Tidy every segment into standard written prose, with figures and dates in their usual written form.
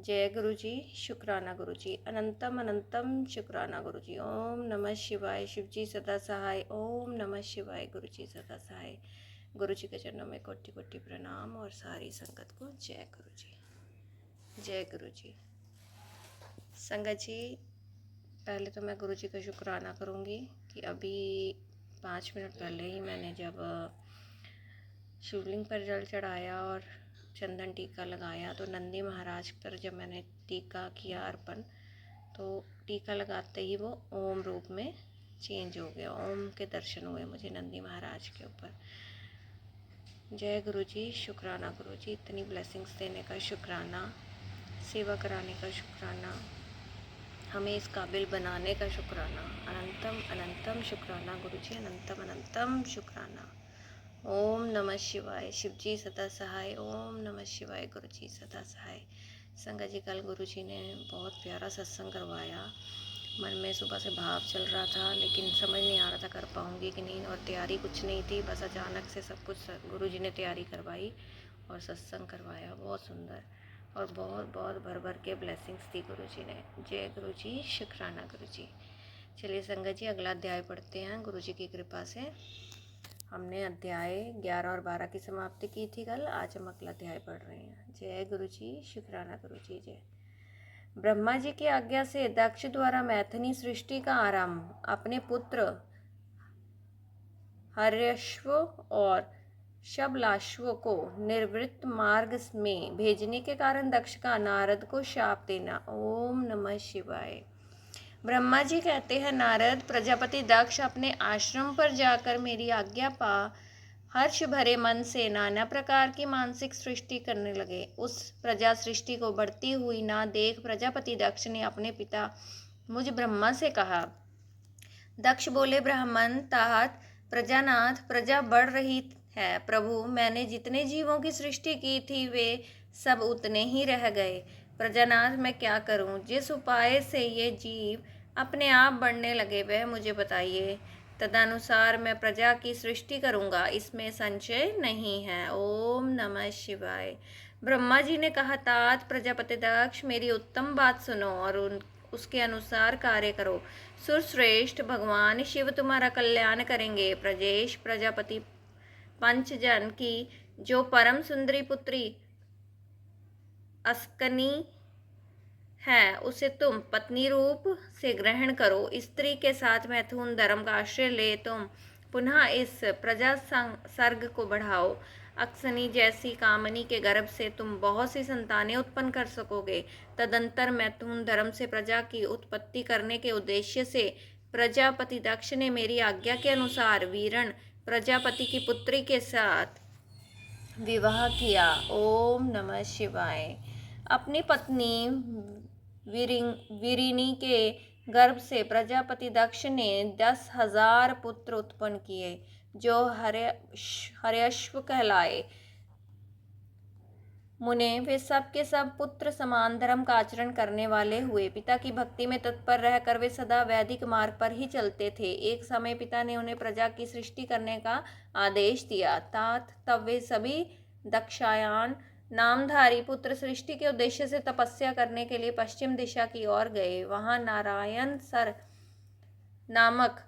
जय गुरु जी। शुक्राना गुरु जी। अनंतम अनंतम शुक्राना गुरु जी। ओम नमः शिवाय। शिव जी सदा सहाय। ओम नमः शिवाय। गुरु जी सदा सहाय। गुरु जी के चरणों में कोटि कोटि प्रणाम और सारी संगत को जय गुरु जी। जय गुरु जी। संगत जी, पहले तो मैं गुरु जी का शुक्राना करूँगी कि अभी 5 मिनट पहले ही मैंने जब शिवलिंग पर जल चढ़ाया और चंदन टीका लगाया तो नंदी महाराज पर जब मैंने टीका किया अर्पण, तो टीका लगाते ही वो ओम रूप में चेंज हो गया। ओम के दर्शन हुए मुझे नंदी महाराज के ऊपर। जय गुरु जी। शुक्राना गुरु जी। इतनी ब्लेसिंग्स देने का शुक्राना, सेवा कराने का शुक्राना, हमें इस काबिल बनाने का शुक्राना। अनंतम अनंतम शुक्राना गुरु जी। अनंतम अनंतम शुक्राना। ओम नमः शिवाय। शिव जी सदा सहाय। ओम नमः शिवाय। गुरु जी सदा सहाय। संगत जी, कल गुरु जी ने बहुत प्यारा सत्संग करवाया। मन में सुबह से भाव चल रहा था, लेकिन समझ नहीं आ रहा था कर पाऊँगी कि नहीं, और तैयारी कुछ नहीं थी, बस अचानक से सब कुछ गुरु जी ने तैयारी करवाई और सत्संग करवाया। बहुत सुंदर और बहुत बहुत भर भर के ब्लेसिंग्स दी गुरु जी ने। जय गुरु जी। शुक्राना गुरु जी। चलिए संगत जी, अगला अध्याय पढ़ते हैं गुरु जी की कृपा से। हमने अध्याय 11 और 12 की समाप्ति की थी कल, आज हम अगला अध्याय पढ़ रहे हैं। जय गुरु जी। शुक्राना गुरु जी। जय। ब्रह्मा जी की आज्ञा से दक्ष द्वारा मैथिनी सृष्टि का आरंभ अपने पुत्र हर्यश्व और शबलाश्व को निर्वृत्त मार्ग में भेजने के कारण दक्ष का नारद को शाप देना। ओम नमः शिवाय। ब्रह्मा जी कहते हैं, नारद, प्रजापति दक्ष अपने आश्रम पर जाकर मेरी आज्ञा पा हर्ष भरे मन से नाना प्रकार की मानसिक सृष्टि करने लगे। उस प्रजा सृष्टि को बढ़ती हुई ना देख प्रजापति दक्ष ने अपने पिता मुझ ब्रह्मा से कहा। दक्ष बोले, ब्राह्मण तात प्रजानाथ, प्रजा बढ़ रही है। प्रभु, मैंने जितने जीवों की सृष्टि की थी वे सब उतने ही रह गए। प्रजानाथ, मैं क्या करूं? जिस उपाय से ये जीव अपने आप बढ़ने लगे वह मुझे बताइए, तदनुसार मैं प्रजा की सृष्टि करूंगा, इसमें संशय नहीं है। ओम नमः शिवाय। ब्रह्मा जी ने कहा, तात प्रजापति दक्ष, मेरी उत्तम बात सुनो और उसके अनुसार कार्य करो। सुरश्रेष्ठ भगवान शिव तुम्हारा कल्याण करेंगे। प्रजेश प्रजापति पंचजन की जो परम सुंदरी पुत्री अस्कनी है, उसे तुम पत्नी रूप से ग्रहण करो। स्त्री के साथ मैथुन धर्म का आश्रय ले तुम पुनः इस प्रजा सर्ग को बढ़ाओ। अक्सनी जैसी कामनी के गर्भ से तुम बहुत सी संतानें उत्पन्न कर सकोगे। तदंतर मैथुन धर्म से प्रजा की उत्पत्ति करने के उद्देश्य से प्रजापति दक्ष ने मेरी आज्ञा के अनुसार वीरण प्रजापति की पुत्री के साथ विवाह किया। ओम नमः शिवाय। अपनी पत्नी वीरिनी के गर्भ से प्रजापति दक्ष ने 10,000 पुत्र उत्पन्न किए, जो हर्यश्व कहलाए। मुने वे सब के सब पुत्र समान धर्म का आचरण करने वाले हुए। पिता की भक्ति में तत्पर रहकर वे सदा वैदिक मार्ग पर ही चलते थे। एक समय पिता ने उन्हें प्रजा की सृष्टि करने का आदेश दिया। तात तब वे सभी दक्षायान नामधारी पुत्र सृष्टि के उद्देश्य से तपस्या करने के लिए पश्चिम दिशा की ओर गए। वहां नारायण सर नामक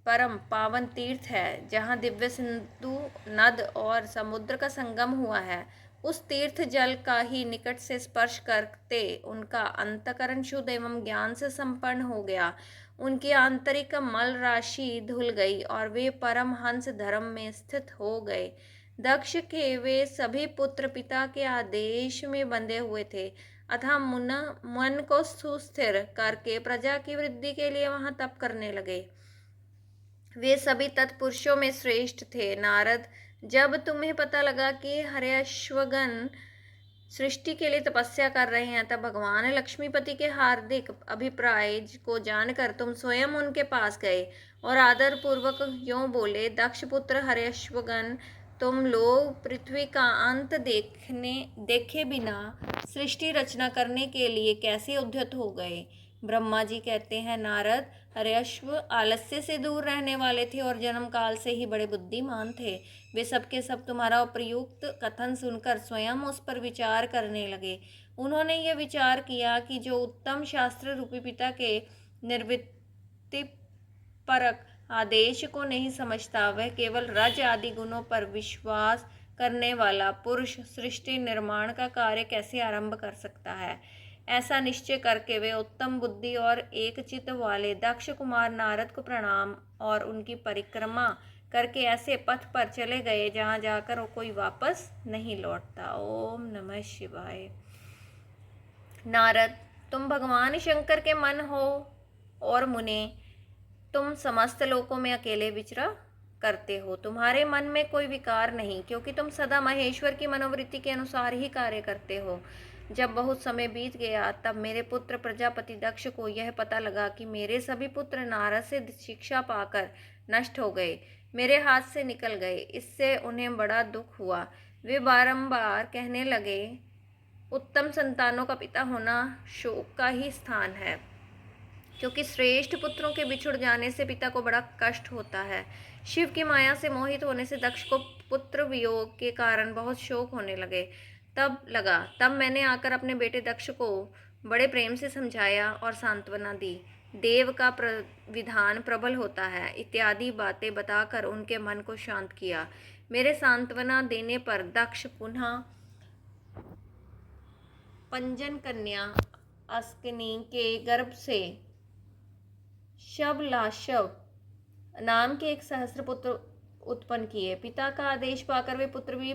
परम पावन तीर्थ है, जहाँ दिव्य सिंधु नद और समुद्र का संगम हुआ है। उस तीर्थ जल का ही निकट से स्पर्श करते उनका अंतकरण शुद्ध एवं ज्ञान से संपन्न हो गया। उनकी आंतरिक मल राशि धुल गई और वे परम हंस धर्म में स्थित हो गए। दक्ष के वे सभी पुत्र पिता के आदेश में बंधे हुए थे, अतः मन को सुस्थिर करके प्रजा की वृद्धि के लिए वहां तप करने लगे। वे सभी तत्पुरुषों में श्रेष्ठ थे। नारद, जब तुम्हें पता लगा कि हर्यश्वगण सृष्टि के लिए तपस्या कर रहे हैं, तब भगवान लक्ष्मीपति के हार्दिक अभिप्राय को जानकर तुम स्वयं उनके पास गए और आदर पूर्वक यूं बोले, दक्ष पुत्र हर्यश्वगण, तुम लोग पृथ्वी का अंत देखे बिना सृष्टि रचना करने के लिए कैसे उद्यत हो गए? ब्रह्मा जी कहते हैं, नारद, हर्यश्व आलस्य से दूर रहने वाले थे और जन्म काल से ही बड़े बुद्धिमान थे। वे सब के सब तुम्हारा उपयुक्त कथन सुनकर स्वयं उस पर विचार करने लगे उन्होंने ये विचार किया कि जो उत्तम शास्त्र रूपी पिता के निर्वृत्ति परक आदेश को नहीं समझता, वह केवल रज आदि गुणों पर विश्वास करने वाला पुरुष सृष्टि निर्माण का कार्य कैसे आरंभ कर सकता है। ऐसा निश्चय करके वे उत्तम बुद्धि और एक चित्त वाले दक्ष कुमार नारद को प्रणाम और उनकी परिक्रमा करके ऐसे पथ पर चले गए जहाँ जाकर वो कोई वापस नहीं लौटता। ओम नमः शिवाय। नारद, तुम भगवान शंकर के मन हो और मुने, तुम समस्त लोकों में अकेले विचरा करते हो। तुम्हारे मन में कोई विकार नहीं, क्योंकि तुम सदा महेश्वर की मनोवृत्ति के अनुसार ही कार्य करते हो। जब बहुत समय बीत गया, तब मेरे पुत्र प्रजापति दक्ष को यह पता लगा कि मेरे सभी पुत्र नारद से शिक्षा पाकर नष्ट हो गए, मेरे हाथ से निकल गए। इससे उन्हें बड़ा दुख हुआ। वे बारंबार कहने लगे, उत्तम संतानों का पिता होना शोक का ही स्थान है, क्योंकि श्रेष्ठ पुत्रों के बिछुड़ जाने से पिता को बड़ा कष्ट होता है। शिव की माया से मोहित होने से दक्ष को पुत्र वियोग के कारण बहुत शोक होने तब मैंने आकर अपने बेटे दक्ष को बड़े प्रेम से समझाया और सांत्वना दी। देव का विधान प्रबल होता है इत्यादि बातें बताकर उनके मन को शांत किया। मेरे सांत्वना देने पर दक्ष पुनः पंजन कन्या अस्किनी के गर्भ से शबलाशव नाम के एक सहस्त्र पुत्र उत्पन्न किए। पिता का आदेश पाकर वे पुत्र भी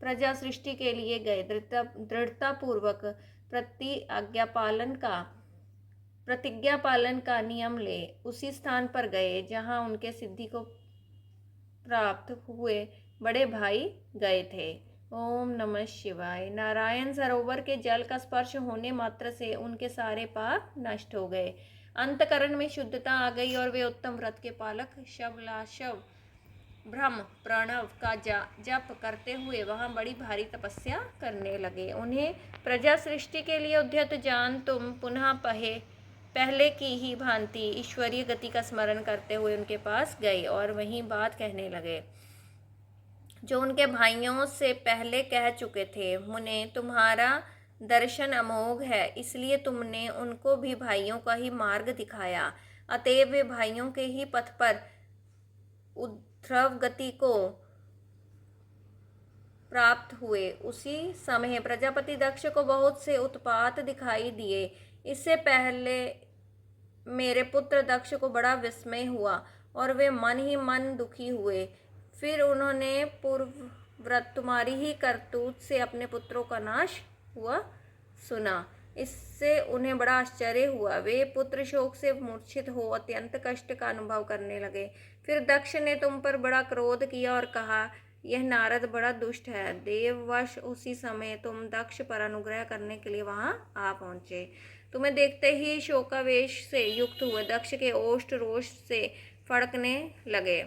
प्रजा सृष्टि के लिए गए। दृढ़ता पूर्वक प्रतिज्ञा पालन का नियम ले उसी स्थान पर गए जहां उनके सिद्धि को प्राप्त हुए बड़े भाई गए थे। ओम नमः शिवाय। नारायण सरोवर के जल का स्पर्श होने मात्र से उनके सारे पाप नष्ट हो गए, अंतकरण में शुद्धता आ गई और वे उत्तम व्रत के पालक शबलाशव ब्रह्म प्रणव का जप करते हुए वहां बड़ी भारी तपस्या करने लगे। उन्हें प्रजा सृष्टि के लिए उद्यत जान तुम पुनः पहले की ही भांति ईश्वरीय गति का स्मरण करते हुए उनके पास गए और वहीं बात कहने लगे जो उनके भाइयों से पहले कह चुके थे। मुने, तुम्हारा दर्शन अमोघ है, इसलिए तुमने उनको भी भाइयों का ही मार्ग दिखाया। अतएव वे भाइयों के ही पथ पर ध्रुव गति को प्राप्त हुए। उसी समय प्रजापति दक्ष को बहुत से उत्पात दिखाई दिए। इससे पहले मेरे पुत्र दक्ष को बड़ा विस्मय हुआ और वे मन ही मन दुखी हुए। फिर उन्होंने पूर्वव्रत तुम्हारी ही करतूत से अपने पुत्रों का नाश हुआ सुना। इससे उन्हें बड़ा आश्चर्य हुआ। वे पुत्र शोक से मूर्छित हो अत्यंत कष्ट का अनुभव करने लगे। फिर दक्ष ने तुम पर बड़ा क्रोध किया और कहा, यह नारद बड़ा दुष्ट है। देववश उसी समय तुम दक्ष पर अनुग्रह करने के लिए वहां आ पहुंचे। तुम्हें देखते ही शोकावेश से युक्त हुए दक्ष के ओष्ठ रोष से फड़कने लगे।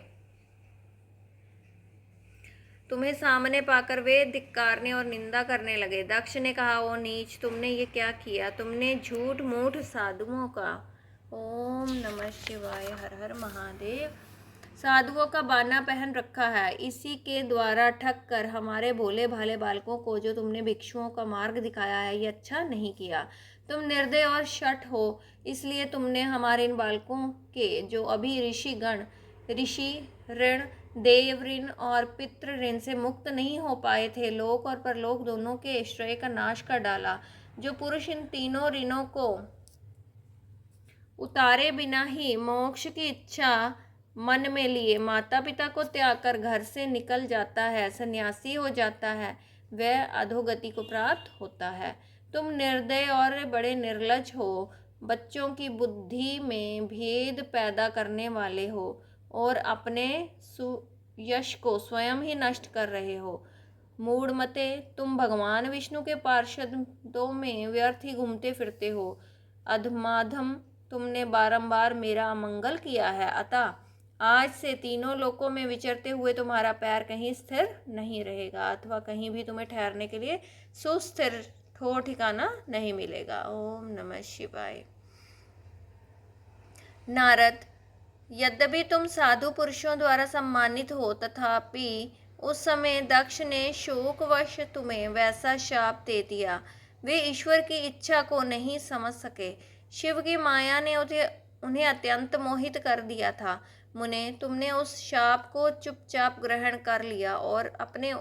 तुम्हें सामने पाकर वे धिक्कारने और निंदा करने लगे। दक्ष ने कहा, ओ नीच, तुमने ये क्या किया? तुमने झूठ मूठ साधुओं का, ओम नमः शिवाय, हर हर महादेव, साधुओं का बाना पहन रखा है। इसी के द्वारा ठग कर हमारे भोले भाले बालकों को जो तुमने भिक्षुओं का मार्ग दिखाया है, ये अच्छा नहीं किया। तुम निर्दय और शठ हो, इसलिए तुमने हमारे इन बालकों के जो अभी ऋषि ऋण, देव ऋण और पितृ ऋण से मुक्त नहीं हो पाए थे, लोक और परलोक दोनों के श्रेय का नाश कर डाला। जो पुरुष इन तीनों ऋणों को उतारे बिना ही मोक्ष की इच्छा मन में लिए माता पिता को त्याग कर घर से निकल जाता है, सन्यासी हो जाता है, वह अधोगति को प्राप्त होता है। तुम निर्दय और बड़े निर्लज हो, बच्चों की बुद्धि में भेद पैदा करने वाले हो और अपने यश को स्वयं ही नष्ट कर रहे हो। मूढ़मते, तुम भगवान विष्णु के पार्षदों में व्यर्थ ही घूमते फिरते हो। अधमाधम, तुमने बारंबार मेरा अमंगल किया है, अतः आज से तीनों लोकों में विचरते हुए तुम्हारा पैर कहीं स्थिर नहीं रहेगा, अथवा कहीं भी तुम्हें ठहरने के लिए सुस्थिर ठोर ठिकाना नहीं मिलेगा। ओम नमः शिवाय। नारद, यद्यपि तुम साधु पुरुषों द्वारा सम्मानित हो, तथापि उस समय दक्ष ने शोकवश तुम्हें वैसा शाप दे दिया। वे ईश्वर की इच्छा को नहीं समझ सके। शिव की माया ने उन्हें अत्यंत मोहित कर दिया था। मुने, तुमने उस शाप को चुपचाप ग्रहण कर लिया और अपने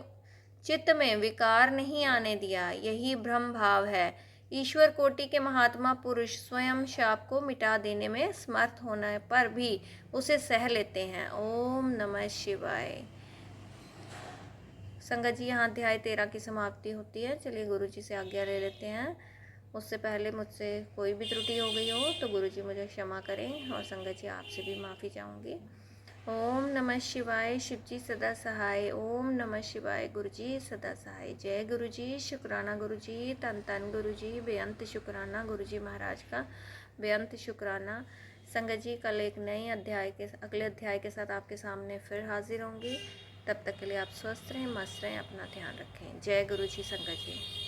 चित्त में विकार नहीं आने दिया। यही ब्रह्म भाव है। ईश्वर कोटि के महात्मा पुरुष स्वयं शाप को मिटा देने में समर्थ होने पर भी उसे सह लेते हैं। ओम नमः शिवाय। संगत जी, यहाँ अध्याय 13 की समाप्ति होती है। चलिए गुरु जी से आज्ञा ले लेते हैं। उससे पहले मुझसे कोई भी त्रुटि हो गई हो तो गुरु जी मुझे क्षमा करें, और संगत जी आपसे भी माफ़ी चाहूँगी। ओम नमः शिवाय। शिव जी सदा सहाय। ओम नमः शिवाय। गुरु जी सदा सहाय। जय गुरु जी। शुक्राना गुरु जी। तन तन गुरु जी। बेअंत शुक्राना गुरु जी महाराज का। बेअंत शुक्राना। संगत जी, कल एक नए अगले अध्याय के साथ आपके सामने फिर हाजिर होंगी। तब तक के लिए आप स्वस्थ रहें, मस्त रहें, अपना ध्यान रखें। जय गुरु जी संगत जी।